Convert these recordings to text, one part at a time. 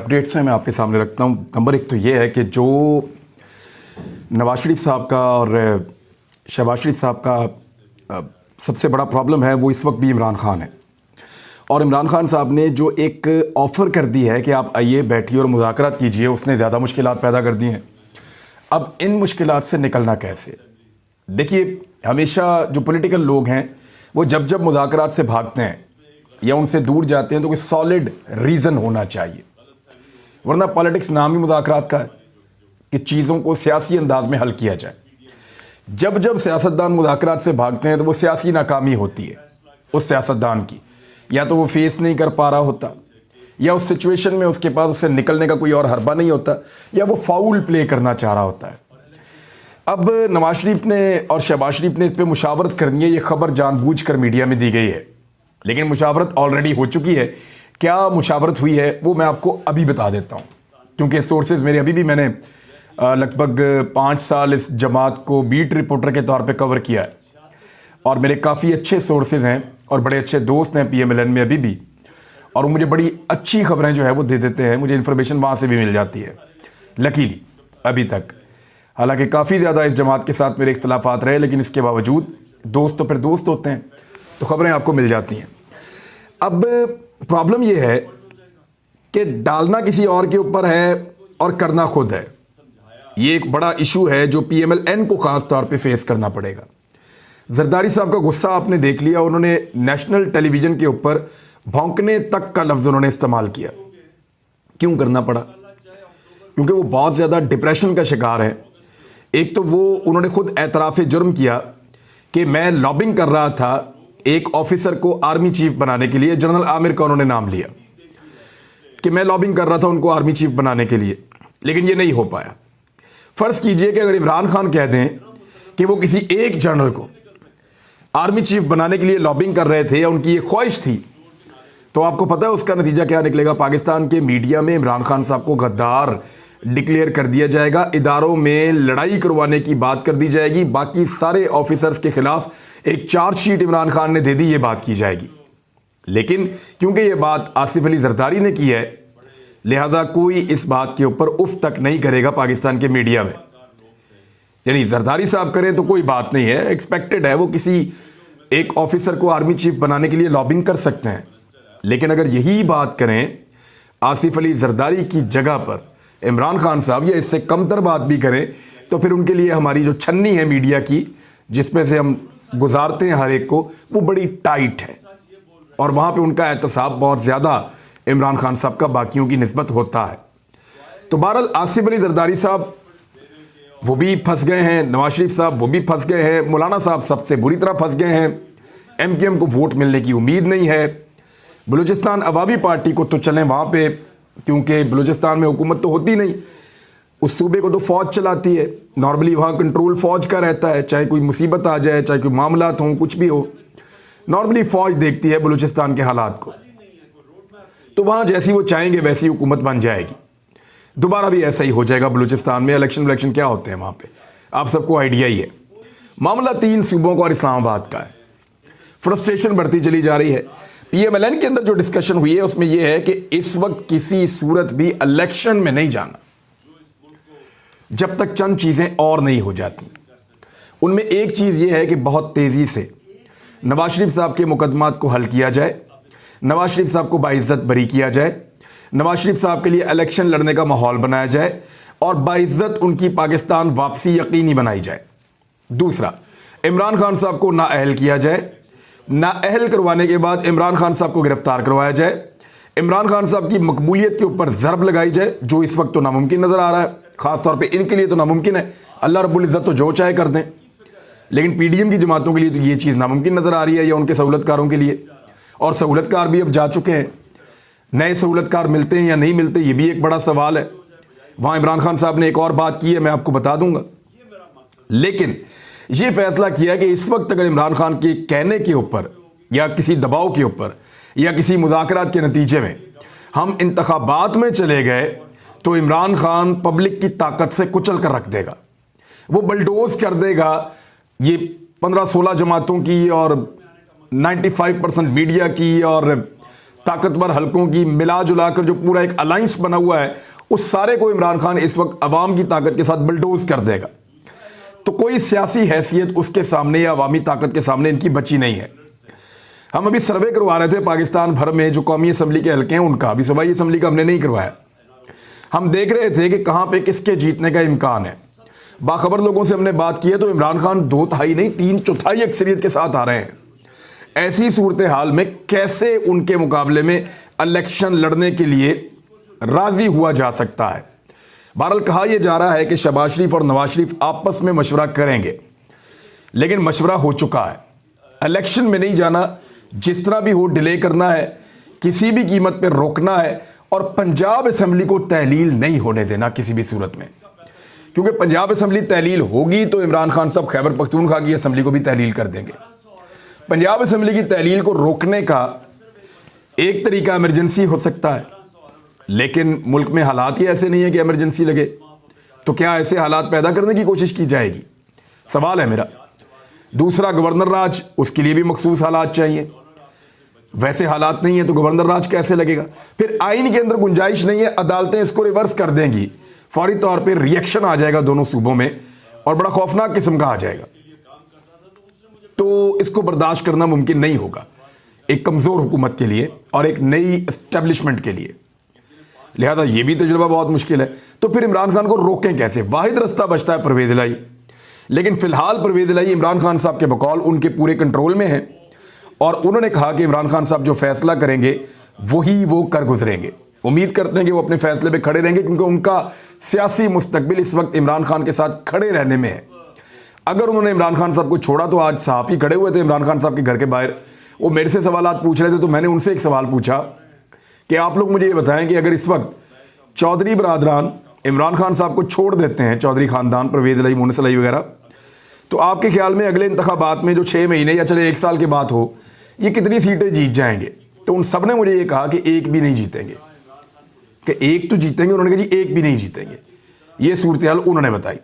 Updates हैं मैं आपके सामने रखता हूँ। नंबर एक तो ये है कि जो नवाज शरीफ साहब का और शहबाज शरीफ साहब का सबसे बड़ा प्रॉब्लम है वो इस वक्त भी इमरान खान है। और इमरान खान साहब ने जो एक ऑफ़र कर दी है कि आप आइए बैठिए और मुज़ाकरात कीजिए, उसने ज़्यादा मुश्किलात पैदा कर दी हैं। अब इन मुश्किलात से निकलना कैसे? देखिए, हमेशा जो पॉलिटिकल लोग हैं वो जब जब मुज़ाकरात से भागते हैं या उनसे दूर जाते हैं तो कोई सॉलिड रीज़न होना चाहिए, वरना पॉलिटिक्स नाम ही मुज़ाकरात का है कि चीज़ों को सियासी अंदाज में हल किया जाए। जब जब सियासतदान मुज़ाकरात से भागते हैं तो वो सियासी नाकामी होती है उस सियासतदान की, या तो वो फेस नहीं कर पा रहा होता, या उस सिचुएशन में उसके पास उससे निकलने का कोई और हरबा नहीं होता, या वो फाउल प्ले करना चाह रहा होता है। अब नवाज शरीफ ने और शहबाज शरीफ ने इस पर मुशावरत करनी है, ये खबर जानबूझकर मीडिया में दी गई है, लेकिन मुशावरत ऑलरेडी हो चुकी है। क्या मुशावरत हुई है वो मैं आपको अभी बता देता हूँ, क्योंकि सोर्सेज मेरे अभी भी मैंने लगभग 5 साल इस जमात को बीट रिपोर्टर के तौर पे कवर किया है और मेरे काफ़ी अच्छे सोर्सेज हैं और बड़े अच्छे दोस्त हैं PMLN में अभी भी, और मुझे बड़ी अच्छी खबरें जो है वो दे देते हैं। मुझे इन्फॉर्मेशन वहाँ से भी मिल जाती है लकीली अभी तक। हालांकि काफ़ी ज़्यादा इस जमात के साथ मेरे इख्तलाफात रहे, लेकिन इसके बावजूद दोस्त तो फिर दोस्त होते हैं, तो खबरें आपको मिल जाती हैं। अब प्रॉब्लम यह है कि डालना किसी और के ऊपर है और करना खुद है। ये एक बड़ा इशू है जो PMLN को ख़ास तौर पे फेस करना पड़ेगा। जरदारी साहब का गुस्सा आपने देख लिया, उन्होंने नेशनल टेलीविज़न के ऊपर भौंकने तक का लफ्ज़ उन्होंने इस्तेमाल किया। क्यों करना पड़ा? क्योंकि वो बहुत ज़्यादा डिप्रेशन का शिकार है। एक तो वो उन्होंने खुद एतराफ़ जुर्म किया कि मैं लॉबिंग कर रहा था एक ऑफिसर को आर्मी चीफ बनाने के लिए, जनरल आमिर का उन्होंने नाम लिया कि मैं लॉबिंग कर रहा था उनको आर्मी चीफ बनाने के लिए, लेकिन ये नहीं हो पाया। फ़र्ज़ कीजिए कि अगर इमरान खान कह दें कि वो किसी एक जनरल को आर्मी चीफ बनाने के लिए लॉबिंग कर रहे थे या उनकी ये ख्वाहिश थी, तो आपको पता है उसका नतीजा क्या निकलेगा? पाकिस्तान के मीडिया में इमरान खान साहब को गद्दार डिक्लेयर कर दिया जाएगा, इदारों में लड़ाई करवाने की बात कर दी जाएगी, बाकी सारे ऑफिसर्स के खिलाफ एक चार्जशीट इमरान खान ने दे दी, ये बात की जाएगी। लेकिन क्योंकि ये बात आसिफ अली जरदारी ने की है, लिहाजा कोई इस बात के ऊपर उफ तक नहीं करेगा पाकिस्तान के मीडिया में। यानी जरदारी साहब करें तो कोई बात नहीं है, एक्सपेक्टेड है, वो किसी एक ऑफिसर को आर्मी चीफ बनाने के लिए लॉबिंग कर सकते हैं। लेकिन अगर यही बात करें आसिफ अली जरदारी की जगह पर इमरान खान साहब, या इससे कमतर बात भी करें, तो फिर उनके लिए हमारी जो छन्नी है मीडिया की, जिसमें से हम गुजारते हैं हर एक को, वो बड़ी टाइट है और वहाँ पे उनका एहतसाब बहुत ज़्यादा इमरान खान साहब का बाकियों की निस्बत होता है। तो बहरहाल आसिफ अली जरदारी साहब वो भी फंस गए हैं, नवाज शरीफ साहब वो भी फंस गए हैं, मौलाना साहब सबसे बुरी तरह फंस गए हैं। MKM को वोट मिलने की उम्मीद नहीं है। बलूचिस्तान अवामी पार्टी को तो चलें वहाँ पे, क्योंकि बलूचिस्तान में हुकूमत तो होती नहीं, उस सूबे को तो फ़ौज चलाती है। नॉर्मली वहाँ कंट्रोल फ़ौज का रहता है, चाहे कोई मुसीबत आ जाए, चाहे कोई मामलात हों, कुछ भी हो, नॉर्मली फ़ौज देखती है बलूचिस्तान के हालात को। तो वहाँ जैसी वो चाहेंगे वैसी हुकूमत बन जाएगी। दोबारा भी ऐसा ही हो जाएगा बलूचिस्तान में। इलेक्शन क्या होते हैं वहाँ पे, आप सबको आइडिया ही है। मामला 3 सूबों का और इस्लामाबाद का है। फ्रस्ट्रेशन बढ़ती चली जा रही है। PMLN के अंदर जो डिस्कशन हुई है उसमें यह है कि इस वक्त किसी सूरत भी इलेक्शन में नहीं जाना जब तक चंद चीज़ें और नहीं हो जाती। उनमें एक चीज़ यह है कि बहुत तेज़ी से नवाज शरीफ साहब के मुकदमात को हल किया जाए, नवाज शरीफ साहब को बाइज्जत बरी किया जाए, नवाज शरीफ साहब के लिए इलेक्शन लड़ने का माहौल बनाया जाए और बाइज्जत उनकी पाकिस्तान वापसी यकीनी बनाई जाए। दूसरा, इमरान खान साहब को नाअहल किया जाए, नाअहल करवाने के बाद इमरान खान साहब को गिरफ्तार करवाया जाए, इमरान खान साहब की मकबूलियत के ऊपर ज़रब लगाई जाए, जो इस वक्त तो नामुमकिन नज़र आ रहा है। ख़ास तौर पे इनके लिए तो नामुमकिन है, अल्लाह रब्बुल इज़्ज़त तो जो चाहे कर दें, लेकिन PDM की जमातों के लिए तो ये चीज़ नामुमकिन नज़र आ रही है, या उनके सहूलतकारों के लिए। और सहूलतकार भी अब जा चुके हैं, नए सहूलतकार मिलते हैं या नहीं मिलते, ये भी एक बड़ा सवाल है। वहाँ इमरान खान साहब ने एक और बात की है, मैं आपको बता दूंगा। लेकिन ये फैसला किया कि इस वक्त अगर इमरान खान के कहने के ऊपर या किसी दबाव के ऊपर या किसी मुज़ाकरात के नतीजे में हम इंतखाबात में चले गए तो इमरान खान पब्लिक की ताकत से कुचल कर रख देगा, वो बलडोज कर देगा ये 15-16 जमातों की और 95% मीडिया की और ताकतवर हलकों की मिला जुला कर जो पूरा एक अलायंस बना हुआ है, उस सारे को इमरान खान इस वक्त अवाम की ताकत के साथ बुलडोज कर देगा। तो कोई सियासी हैसियत उसके सामने या अवामी ताकत के सामने इनकी बची नहीं है। हम अभी सर्वे करवा रहे थे पाकिस्तान भर में जो कौमी असम्बली के हल्के हैं उनका, अभी सूबाई असम्बली का हमने नहीं करवाया। हम देख रहे थे कि कहाँ पे किसके जीतने का इम्कान है। बाखबर लोगों से हमने बात की है तो इमरान खान 2/3 नहीं 3/4 अक्सरियत के साथ आ रहे हैं। ऐसी सूरत हाल में कैसे उनके मुकाबले में इलेक्शन लड़ने के लिए राजी हुआ जा सकता है। बहरहाल कहा यह जा रहा है कि शहबाज शरीफ और नवाज शरीफ आपस में मशवरा करेंगे, लेकिन मशवरा हो चुका है। इलेक्शन में नहीं जाना, जिस तरह भी हो डिले करना है, किसी भी कीमत पर रोकना है, और पंजाब असम्बली को तहलील नहीं होने देना किसी भी सूरत में, क्योंकि पंजाब असम्बली तहलील होगी तो इमरान खान साहब खैबर पख्तूनख्वा की असम्बली को भी तहलील कर देंगे। पंजाब असम्बली की तहलील को रोकने का एक तरीका इमरजेंसी हो सकता है, लेकिन मुल्क में हालात ही ऐसे नहीं है कि इमरजेंसी लगे, तो क्या ऐसे हालात पैदा करने की कोशिश की जाएगी, सवाल है मेरा। दूसरा, गवर्नर राज, उसके लिए भी मखसूस हालात चाहिए। वैसे हालात नहीं है तो गवर्नर राज कैसे लगेगा। फिर आइन के अंदर गुंजाइश नहीं है, अदालतें इसको रिवर्स कर देंगी, फौरी तौर पर रिएक्शन आ जाएगा दोनों सूबों में और बड़ा खौफनाक किस्म का आ जाएगा। तो इसको बर्दाश्त करना मुमकिन नहीं होगा एक कमज़ोर हुकूमत के लिए और एक नई एस्टेब्लिशमेंट के लिए। लिहाजा ये भी तजुर्बा बहुत मुश्किल है। तो फिर इमरान खान को रोकें कैसे? वाहिद रास्ता बचता है परवेज़ इलाही, लेकिन फिलहाल परवेज़ इलाही इमरान खान साहब के बकौल उनके पूरे कंट्रोल में है और उन्होंने कहा कि इमरान खान साहब जो फैसला करेंगे वही वो कर गुजरेंगे। उम्मीद करते हैं कि वो अपने फैसले पे खड़े रहेंगे, क्योंकि उनका सियासी मुस्तकबिल इस वक्त इमरान खान के साथ खड़े रहने में है। अगर उन्होंने इमरान खान साहब को छोड़ा तो आज सहाफ़ी खड़े हुए थे इमरान खान साहब के घर के बाहर, वो मेरे से सवालात पूछ रहे थे, तो मैंने उनसे एक सवाल पूछा कि आप लोग मुझे ये बताएं कि अगर इस वक्त चौधरी बरादरान इमरान खान साहब को छोड़ देते हैं, चौधरी ख़ानदान, परवेज़ इलाही, मोनस इलाही वगैरह, तो आपके ख्याल में अगले इंतखाबात में जो 6 महीने या चले 1 साल के बाद हो, ये कितनी सीटें जीत जाएंगे? तो उन सब ने मुझे ये कहा कि एक भी नहीं जीतेंगे, कि एक तो जीतेंगे, उन्होंने कहा जी एक भी नहीं जीतेंगे। ये सूरत हाल उन्होंने बताई।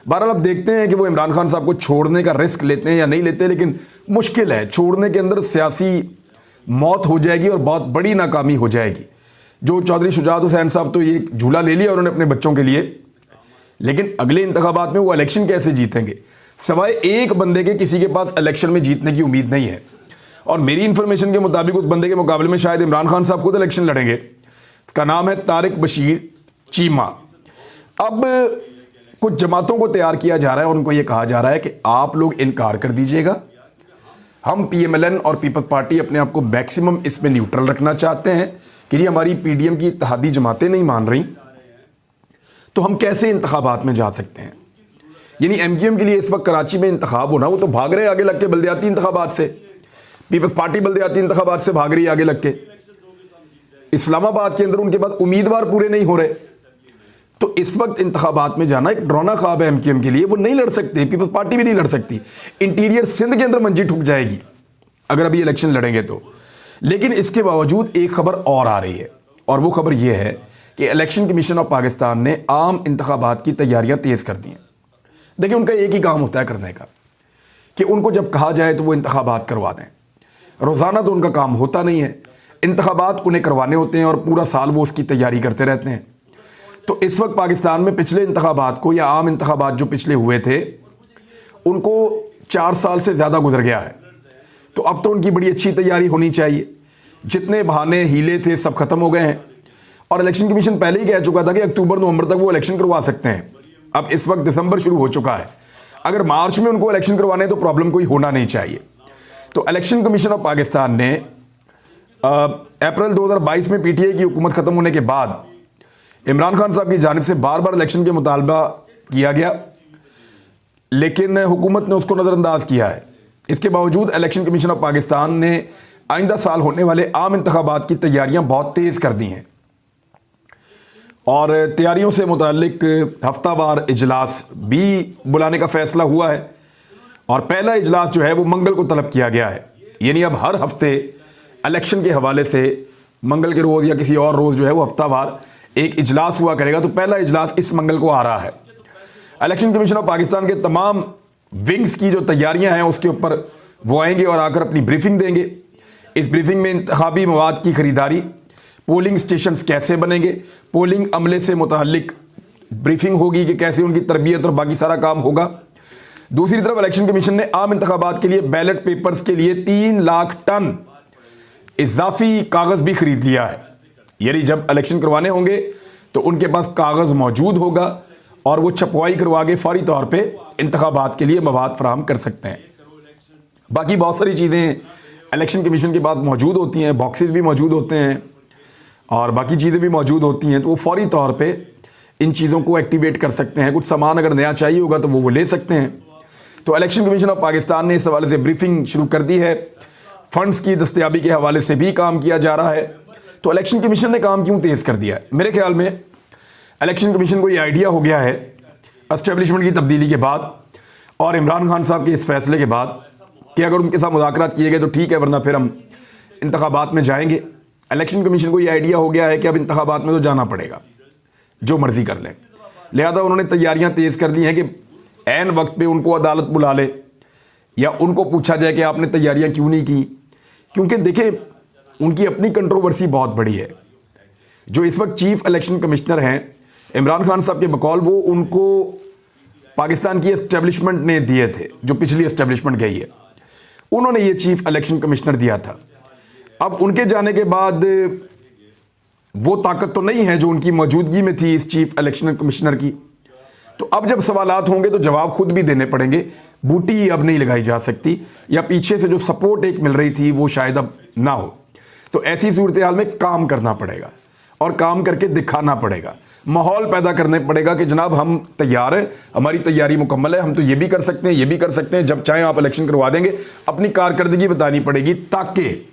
बहरहाल अब देखते हैं कि वो इमरान खान साहब को छोड़ने का रिस्क लेते हैं या नहीं लेते, लेकिन मुश्किल है। छोड़ने के अंदर सियासी मौत हो जाएगी और बहुत बड़ी नाकामी हो जाएगी। जो चौधरी शुजात हुसैन साहब तो ये झूला ले लिया उन्होंने अपने बच्चों के लिए, लेकिन अगले इंतखाबात में वो इलेक्शन कैसे जीतेंगे? सवाए एक बंदे के किसी के पास इलेक्शन में जीतने की उम्मीद नहीं है। और मेरी इंफॉर्मेशन के मुताबिक उस बंदे के मुकाबले में शायद इमरान खान साहब खुद इलेक्शन लड़ेंगे। उसका नाम है तारिक बशीर चीमा। अब कुछ जमातों को तैयार किया जा रहा है और उनको ये कहा जा रहा है कि आप लोग इनकार कर दीजिएगा, हम PMLN और पीपल्स पार्टी अपने आप को मैक्सिमम इसमें न्यूट्रल रखना चाहते हैं कि ये हमारी PDM की इत्तेहादी जमातें नहीं मान रही, तो हम कैसे इंतखाबात में जा सकते हैं। यानी MQM के लिए इस वक्त कराची में इंतखाब होना, वो तो भाग रहे आगे लग के बल्दियाती इंतखाबात से, पीपल्स पार्टी बल्दियाती इंतखाबात से भाग रही आगे लग के। इस्लामाबाद के अंदर उनके पास उम्मीदवार पूरे नहीं हो रहे, तो इस वक्त इंतखाबात में जाना एक डरौना ख्वाब है MQM के लिए। वो नहीं लड़ सकते, पीपल्स पार्टी भी नहीं लड़ सकती। इंटीरियर सिंध के अंदर मंजी ठुक जाएगी अगर अभी इलेक्शन लड़ेंगे तो। लेकिन इसके बावजूद एक खबर और आ रही है, और वो खबर ये है कि इलेक्शन कमीशन ऑफ पाकिस्तान ने आम इंतखाबात की तैयारियां तेज़ कर दी हैं। देखिए, उनका एक ही काम होता है करने का कि उनको जब कहा जाए तो वो इंतखाबात करवा दें। रोज़ाना तो उनका काम होता नहीं है, इंतखाबात उन्हें करवाने होते हैं और पूरा साल वो उसकी तैयारी करते रहते हैं। तो इस वक्त पाकिस्तान में पिछले इंतखाबात को, या आम इंतखाबात जो पिछले हुए थे, उनको 4 साल से ज़्यादा गुजर गया है। तो अब तो उनकी बड़ी अच्छी तैयारी होनी चाहिए। जितने बहाने हीले थे सब खत्म हो गए हैं, और इलेक्शन कमीशन पहले ही कह चुका था कि अक्टूबर नवंबर तक वो इलेक्शन करवा सकते हैं। अब इस वक्त दिसंबर शुरू हो चुका है, अगर मार्च में उनको इलेक्शन करवाने तो प्रॉब्लम कोई होना नहीं चाहिए। तो इलेक्शन कमीशन ऑफ पाकिस्तान ने अप्रैल 2022 में PTI की हुकूमत ख़त्म होने के बाद इमरान खान साहब की जानिब से बार बार इलेक्शन के मुतालबा किया गया, लेकिन हुकूमत ने उसको नज़रअंदाज किया है। इसके बावजूद इलेक्शन कमीशन ऑफ पाकिस्तान ने आइंदा साल होने वाले आम इंतखाबात की तैयारियां बहुत तेज़ कर दी हैं, और तैयारियों से मुतालिक हफ्तावार इजलास भी बुलाने का फ़ैसला हुआ है। और पहला इजलास जो है वो मंगल को तलब किया गया है। यानी अब हर हफ्ते इलेक्शन के हवाले से मंगल के रोज़ या किसी और रोज़ जो है वो हफ्तावार एक इजलास हुआ करेगा। तो पहला इजलास इस मंगल को आ रहा है। इलेक्शन कमीशन ऑफ पाकिस्तान के तमाम विंग्स की जो तैयारियां हैं उसके ऊपर वो आएंगे और आकर अपनी ब्रीफिंग देंगे। इस ब्रीफिंग में इंतखाबी मवाद की खरीदारी, पोलिंग स्टेशंस कैसे बनेंगे, पोलिंग अमले से मुतल्लिक ब्रीफिंग होगी कि कैसे उनकी तरबियत और बाकी सारा काम होगा। दूसरी तरफ इलेक्शन कमीशन ने आम इंतखाबात के लिए बैलेट पेपर्स के लिए 3 लाख टन इजाफी कागज़ भी खरीद लिया है। यानी जब इलेक्शन करवाने होंगे तो उनके पास कागज़ मौजूद होगा और वो छपवाई करवा के फौरी तौर पे इंतखाबात के लिए मवाद फराहम कर सकते हैं। बाकी बहुत सारी चीज़ें इलेक्शन कमीशन के पास मौजूद होती हैं, बॉक्सेस भी मौजूद होते हैं और बाकी चीज़ें भी मौजूद होती हैं, तो वो फौरी तौर पे इन चीज़ों को एक्टिवेट कर सकते हैं। कुछ सामान अगर नया चाहिए होगा तो वो ले सकते हैं। तो इलेक्शन कमीशन ऑफ पाकिस्तान ने इस हवाले से ब्रीफिंग शुरू कर दी है। फंड्स की दस्तयाबी के हवाले से भी काम किया जा रहा है। तो इलेक्शन कमीशन ने काम क्यों तेज़ कर दिया है? मेरे ख्याल में इलेक्शन कमीशन को ये आइडिया हो गया है एस्टेब्लिशमेंट की तब्दीली के बाद और इमरान खान साहब के इस फैसले के बाद कि अगर उनके साथ मुज़ाकरात किए गए तो ठीक है, वरना फिर हम इंतखाबात में जाएंगे। इलेक्शन कमीशन को ये आइडिया हो गया है कि अब इंतखाबात में तो जाना पड़ेगा, जो मर्जी कर लें। लिहाजा उन्होंने तैयारियां तेज़ कर दी हैं कि ऐन वक्त पे उनको अदालत बुला ले या उनको पूछा जाए कि आपने तैयारियां क्यों नहीं की। क्योंकि देखें, उनकी अपनी कंट्रोवर्सी बहुत बड़ी है। जो इस वक्त चीफ इलेक्शन कमिश्नर हैं इमरान खान साहब के बकौल, वो उनको पाकिस्तान की एस्टेब्लिशमेंट ने दिए थे, जो पिछली एस्टेब्लिशमेंट गई है, उन्होंने ये चीफ इलेक्शन कमिश्नर दिया था। अब उनके जाने के बाद वो ताकत तो नहीं है जो उनकी मौजूदगी में थी इस चीफ इलेक्शन कमिश्नर की। तो अब जब सवालात होंगे तो जवाब खुद भी देने पड़ेंगे। बूटी अब नहीं लगाई जा सकती, या पीछे से जो सपोर्ट एक मिल रही थी वो शायद अब ना हो। तो ऐसी सूरत हाल में काम करना पड़ेगा और काम करके दिखाना पड़ेगा, माहौल पैदा करने पड़ेगा कि जनाब हम तैयार हैं, हमारी तैयारी मुकम्मल है, हम तो ये भी कर सकते हैं, ये भी कर सकते हैं, जब चाहें आप इलेक्शन करवा देंगे। अपनी कारकर्दगी बतानी पड़ेगी ताकि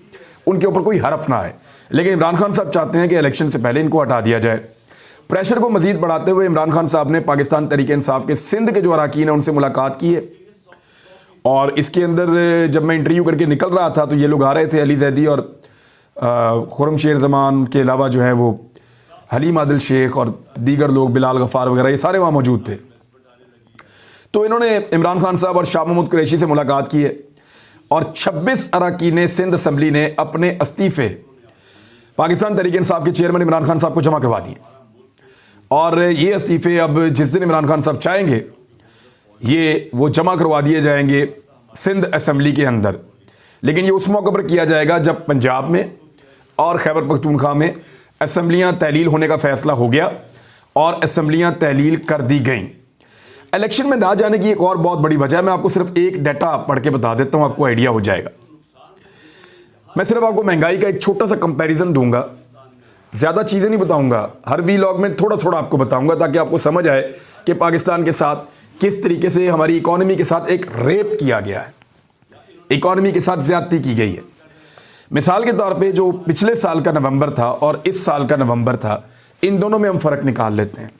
उनके ऊपर कोई हरफ ना आए। लेकिन इमरान खान साहब चाहते हैं कि इलेक्शन से पहले इनको हटा दिया जाए। प्रेशर को मजीद बढ़ाते हुए इमरान खान साहब ने पाकिस्तान तहरीक इंसाफ के सिंध के जो अरकान हैं उनसे मुलाकात की है। और इसके अंदर जब मैं इंटरव्यू करके निकल रहा था तो ये लोग आ रहे थे, अली जैदी और खुरमशेर जमान के अलावा जो है वो हलीम आदिल शेख और दीगर लोग, बिलाल गफ़ार वगैरह, ये सारे वहाँ मौजूद थे। तो इन्होंने इमरान खान साहब और शाह महमूद कुरैशी से मुलाकात की है और 26 अरकान सिंध असम्बली ने अपने इस्तीफ़े पाकिस्तान तहरीक इंसाफ के चेयरमैन इमरान खान साहब को जमा करवा दिए। और ये इस्तीफ़े अब जिस दिन इमरान खान साहब चाहेंगे ये वो जमा करवा दिए जाएंगे सिंध असम्बली के अंदर। लेकिन ये उस मौके पर किया जाएगा जब पंजाब में और खैबर पख्तूनख्वा में असम्बलियाँ तहलील होने का फ़ैसला हो गया और असम्बलियाँ तहलील कर दी गई। इलेक्शन में ना जाने की एक और बहुत बड़ी वजह, मैं आपको सिर्फ एक डाटा पढ़ के बता देता हूँ, आपको आइडिया हो जाएगा। मैं सिर्फ आपको महंगाई का एक छोटा सा कंपैरिजन दूंगा, ज़्यादा चीज़ें नहीं बताऊंगा। हर वीलॉग में थोड़ा थोड़ा आपको बताऊंगा ताकि आपको समझ आए कि पाकिस्तान के साथ किस तरीके से हमारी इकॉनमी के साथ एक रेप किया गया है, इकॉनमी के साथ ज़्यादती की गई है। मिसाल के तौर पे जो पिछले साल का नवंबर था और इस साल का नवंबर था, इन दोनों में हम फ़र्क निकाल लेते हैं।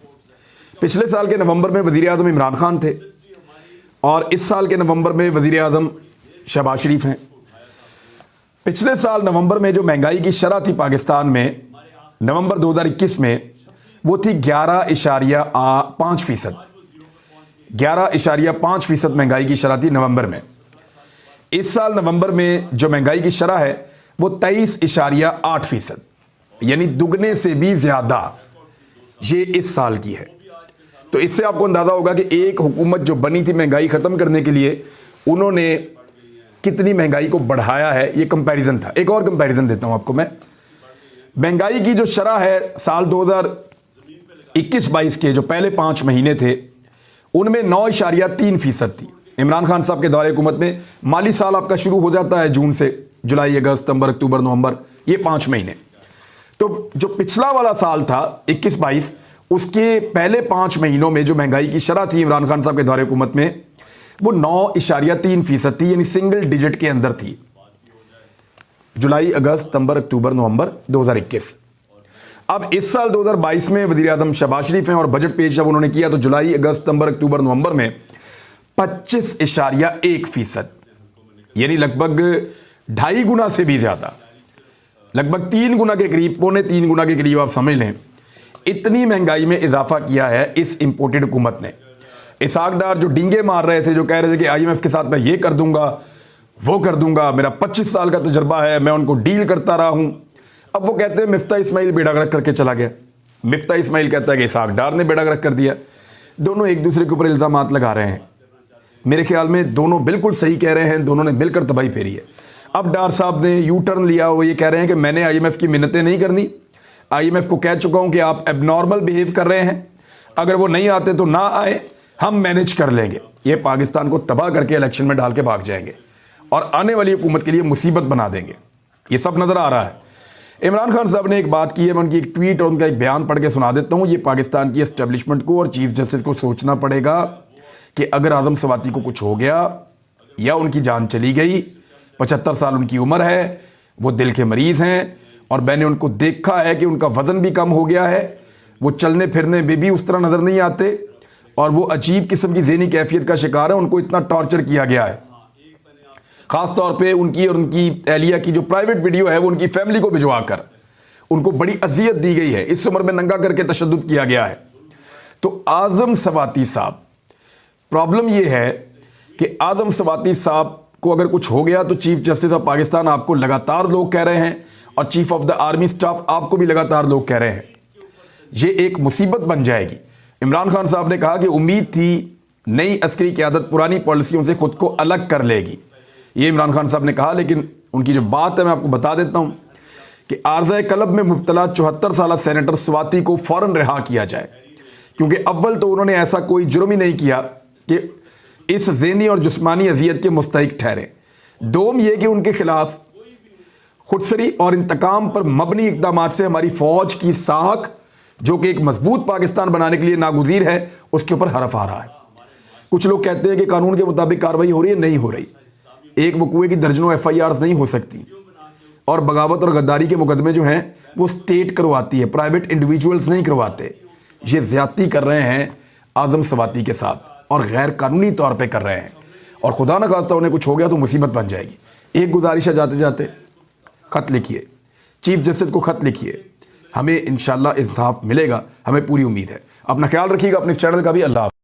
पिछले साल के नवंबर में वज़ीर आज़म इमरान खान थे और इस साल के नवंबर में वज़ीर आज़म शहबाज शरीफ हैं। पिछले साल नवंबर में जो महंगाई की शरह थी पाकिस्तान में नवंबर 2021 में, वो थी 11.5%। 11.5% महंगाई की शरह थी नवंबर में। इस साल नवंबर में जो महंगाई की शरह है वो 23.8%, यानी दुगने से भी ज़्यादा ये इस साल की है। तो इससे आपको अंदाज़ा होगा कि एक हुकूमत जो बनी थी महंगाई ख़त्म करने के लिए, उन्होंने कितनी महंगाई को बढ़ाया है। ये कंपैरिजन था। एक और कंपैरिजन देता हूँ आपको मैं। महंगाई की जो शरह है साल 2021-22 के जो पहले 5 महीने थे उनमें 9.3% थी। इमरान खान साहब के दौरे हुकूमत में माली साल आपका शुरू हो जाता है जून से, जुलाई, अगस्त, सितंबर, अक्टूबर, नवंबर, ये 5 महीने। तो जो पिछला वाला साल था 21-22, उसके पहले 5 महीनों में जो महंगाई की शरह थी इमरान खान साहब के दौरे हुकूमत में, वो 9.3% थी, यानी सिंगल डिजिट के अंदर थी। जुलाई, अगस्त, सितंबर, अक्टूबर, नवंबर 2021। अब इस साल 2022 में वज़ीर आज़म शहबाज शरीफ हैं और बजट पेश जब उन्होंने किया तो जुलाई, अगस्त, सितंबर, अक्टूबर, नवंबर में 25.1%, यानी लगभग 2.5 गुना से भी ज़्यादा, लगभग 3 गुना के करीब, 2.25 गुना के करीब आप समझ लें, इतनी महंगाई में इजाफा किया है इस इंपोर्टेड हुकूमत ने। इसहाक डार जो डींगे मार रहे थे, जो कह रहे थे कि IMF के साथ मैं ये कर दूंगा, वो कर दूंगा, मेरा 25 साल का तजर्बा है, मैं उनको डील करता रहा हूं। अब वो कहते हैं मिफ्ता इस्माइल बेड़ा गर्क करके चला गया। मिफ्ता इस्माइल कहता है कि इसहाक डार ने बेड़ा गर्क कर दिया। दोनों एक दूसरे के ऊपर इल्ज़ामात लगा रहे हैं। मेरे ख्याल में दोनों बिल्कुल सही कह रहे हैं, दोनों ने मिलकर तबाही फेरी है। अब डार साहब ने यू टर्न लिया, वो ये कह रहे हैं कि मैंने IMF की मिन्नतें नहीं करनी, IMF को कह चुका हूं कि आप एबनॉर्मल बिहेव कर रहे हैं, अगर वो नहीं आते तो ना आए, हम मैनेज कर लेंगे। ये पाकिस्तान को तबाह करके इलेक्शन में डाल के भाग जाएंगे और आने वाली हुकूमत के लिए मुसीबत बना देंगे। ये सब नज़र आ रहा है। इमरान खान साहब ने एक बात की है, मैं उनकी एक ट्वीट और उनका एक बयान पढ़ के सुना देता हूँ। ये पाकिस्तान की एस्टेब्लिशमेंट को और चीफ जस्टिस को सोचना पड़ेगा कि अगर आज़म सवाती को कुछ हो गया या उनकी जान चली गई, 75 साल उनकी उम्र है, वो दिल के मरीज़ हैं और मैंने उनको देखा है कि उनका वज़न भी कम हो गया है, वो चलने फिरने में भी उस तरह नज़र नहीं आते और वो अजीब किस्म की ज़हनी कैफियत का शिकार है। उनको इतना टॉर्चर किया गया है, ख़ास तौर पे उनकी और उनकी एहलिया की जो प्राइवेट वीडियो है वो उनकी फैमिली को भिजवा कर उनको बड़ी अजियत दी गई है, इस उम्र में नंगा करके तशद्दुद किया गया है। तो आज़म सवाती साहब, प्रॉब्लम ये है कि आज़म सवाती साहब को अगर कुछ हो गया तो चीफ जस्टिस ऑफ पाकिस्तान आपको लगातार लोग कह रहे हैं और chief of the army staff आपको भी लगातार लोग कह रहे हैं, ये एक मुसीबत बन जाएगी। इमरान खान साहब ने कहा कि उम्मीद थी नई अस्करी क़यादत पुरानी पॉलिसियों से खुद को अलग कर लेगी, ये इमरान खान साहब ने कहा। लेकिन उनकी जो बात है मैं आपको बता देता हूं कि आर्ज़ा कलब में मुब्तला 74 साल सेनेटर स्वाति को फ़ौरन रिहा किया जाए, क्योंकि अव्वल तो उन्होंने ऐसा कोई जुर्म ही नहीं किया कि इस ज़हनी और जिस्मानी अजियत के मुस्तहिक ठहरे। दोम यह कि उनके खिलाफ खुदसरी और इंतकाम पर मबनी इक़दाम से हमारी फ़ौज की साख, जो कि एक मजबूत पाकिस्तान बनाने के लिए नागुज़ीर है, उसके ऊपर हरफ आ रहा है। कुछ लोग कहते हैं कि कानून के मुताबिक कार्रवाई हो रही है, नहीं हो रही। एक वकूए की दर्जनों FIRs नहीं हो सकती और बगावत और गद्दारी के मुकदमे जो हैं वो स्टेट करवाती है, प्राइवेट इंडिविजुअल्स नहीं करवाते। ये ज़्यादती कर रहे हैं आज़म सवाती के साथ और गैर कानूनी तौर पे कर रहे हैं और खुदा न खास्ता उन्हें कुछ हो गया तो मुसीबत बन जाएगी। एक गुजारिश है, जाते जाते ख़त लिखिए, चीफ जस्टिस को ख़त लिखिए, हमें इंशाल्लाह इंसाफ मिलेगा, हमें पूरी उम्मीद है। अपना ख्याल रखिएगा, अपने चैनल का भी। अल्लाह।